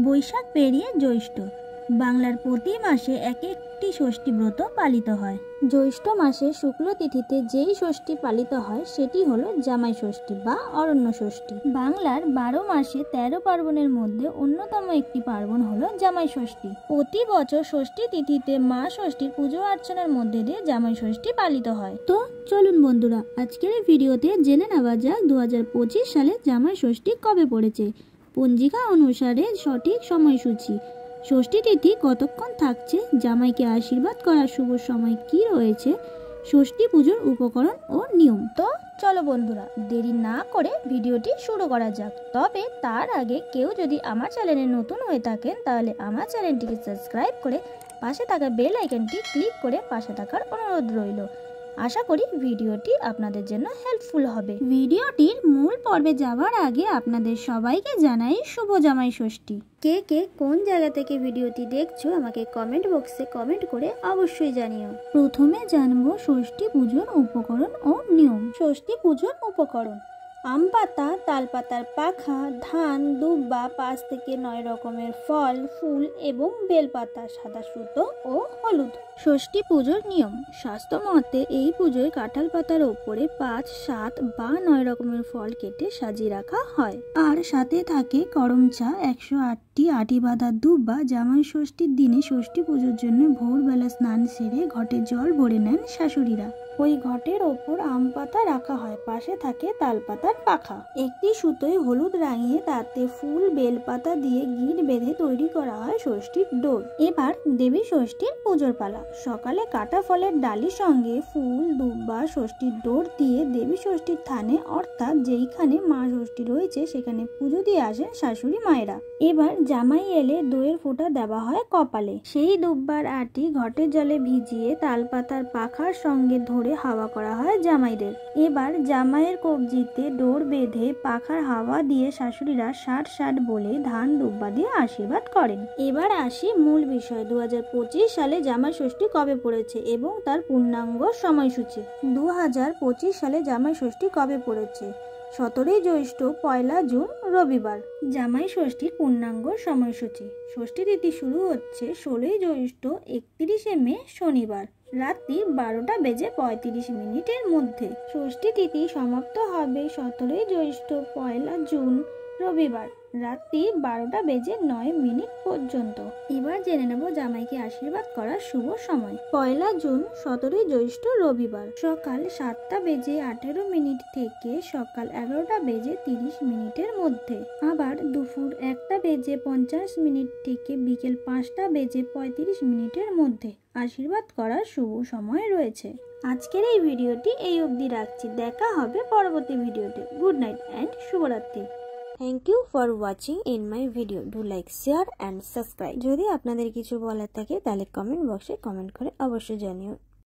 বৈশাখ পেরিয়ে জ্যৈষ্ঠ। বাংলার প্রতি মাসে এক একটি ষষ্ঠী ব্রত পালিত হয়। জ্যৈষ্ঠ মাসে শুক্ল তিথিতে যেই ষষ্ঠী পালিত হয় সেটি হলো জামাই ষষ্ঠী বা অরণ্য ষষ্ঠী। বাংলার 12 মাসে 13 পার্বণের মধ্যে অন্যতম একটি পার্বণ হলো জামাই ষষ্ঠী। প্রতি বছর ষষ্ঠী তিথিতে মা ষষ্ঠীর পুজো অর্চনার মধ্যে দিয়ে জামাই ষষ্ঠী পালিত হয়। তো চলুন বন্ধুরা, আজকের এই ভিডিওতে জেনে নেওয়া যাক 2025 সালে জামাই ষষ্ঠী কবে পড়েছে, পঞ্জিকা অনুসারে সঠিক সময়সূচি, ষষ্ঠী তিথি কতক্ষণ থাকছে, জামাইকে আশীর্বাদ করার শুভ সময় কি রয়েছে, ষষ্ঠী পুজোর উপকরণ ও নিয়ম। তো চলো বন্ধুরা, দেরি না করে ভিডিওটি শুরু করা যাক। তবে তার আগে কেউ যদি আমার চ্যানেলে নতুন হয়ে থাকেন তাহলে আমার চ্যানেলটিকে সাবস্ক্রাইব করে পাশে থাকা বেল আইকনটি ক্লিক করে পাশে থাকার অনুরোধ রইল। আশা করি ভিডিওটি আপনাদের জন্য হেল্পফুল হবে। ভিডিওটির মূল পর্বে যাওয়ার আগে আপনাদের সবাইকে জানাই শুভ জামাই ষষ্ঠী। কে কে কোন জায়গা থেকে ভিডিওটি দেখছো আমাকে কমেন্ট বক্সে কমেন্ট করে অবশ্যই জানিও। প্রথমে জানবো ষষ্ঠী পুজোর উপকরণ ও নিয়ম। ষষ্ঠী পুজোর উপকরণ: আম পাতা, তাল পাতার পাখা, ধান, দুব্বা, 5 থেকে 9 রকমের ফল, ফুল এবং বেলপাতা, সাদা সুতো ও হলুদ। ষষ্ঠী পুজোর নিয়ম: শাস্ত্র মতে এই পুজোয় কাঁঠাল পাতার ওপরে 5, 7 বা 9 রকমের ফল কেটে সাজিয়ে রাখা হয়। আর সাথে থাকে করম চা, 108টি আটি বাঁধা দুব্বা। জামাই ষষ্ঠীর দিনে ষষ্ঠী পুজোর জন্য ভোরবেলা স্নান সেরে ঘটে জল ভরে নেন শাশুড়িরা। ওই ঘটের ওপর আম পাতা রাখা হয়, পাশে থাকে তাল পাতার পাখা। একটি সুতোয় হলুদ রাঙিয়ে তাতে ফুল বেলপাতা দিয়ে গিঁট বেঁধে তৈরি করা হয় ষষ্ঠীর ডোর। এবার দেবী ষষ্ঠীর পুজোর পালা। সকালে কাটা ফলের ডালির সঙ্গে ফুল, দুব্বা, ষষ্ঠীর ডোর দিয়ে দেবী ষষ্ঠীর থানে অর্থাৎ যেইখানে মা ষষ্ঠী রয়েছে সেখানে পুজো দিয়ে আসেন শাশুড়ি মায়েরা। এবার জামাই এলে দইয়ের ফোঁটা দেওয়া হয় কপালে। সেই দুব্বার আটি ঘটের জলে ভিজিয়ে তাল পাতার পাখার সঙ্গে ধরে হাওয়া করা হয় জামাইদের। এবার জামাইয়ের কবজিতে ডোর বেঁধে পাখার হাওয়া দিয়ে শাশুড়িরা 60-60 বলে ধান দুব্বা দিয়ে আশীর্বাদ করেন। এবার আসি মূল বিষয়, 2025 সালে জামাই ষষ্ঠী কবে পড়েছে এবং তার পূর্ণাঙ্গ সময়সূচি। 2025 সালে জামাই ষষ্ঠী কবে পড়েছে? 17 জ্যৈষ্ঠ, 1 জুন রবিবার। জামাই ষষ্ঠীর পূর্ণাঙ্গ সময়সূচি: ষষ্ঠী তিথি শুরু হচ্ছে 16 জ্যৈষ্ঠ, 31 মে শনিবার রাত্রি 12:35 মধ্যে। ষষ্ঠী তিথি সমাপ্ত হবে 17 জ্যৈষ্ঠ, 1 জুন রবিবার রাত্রি 12:09 পর্যন্ত। এবার জেনে নেব জামাইকে আশীর্বাদ করার শুভ সময়। 1 জুন 17 জ্যৈষ্ঠ রবিবার সকাল 7:18 থেকে সকাল 11:30 মধ্যে। আবার দুপুর 1:50 থেকে বিকেল 5:35 মধ্যে আশীর্বাদ করার শুভ সময় রয়েছে। আজকের এই ভিডিওটি এই অবধি রাখছি, দেখা হবে পরবর্তী ভিডিওতে। গুড নাইট অ্যান্ড শুভরাত্রি। Thank you for watching in my video. Do like, share and subscribe. যদি আপনাদের কিছু বলার থাকে তাহলে কমেন্ট বক্সে কমেন্ট করে অবশ্যই জানিও।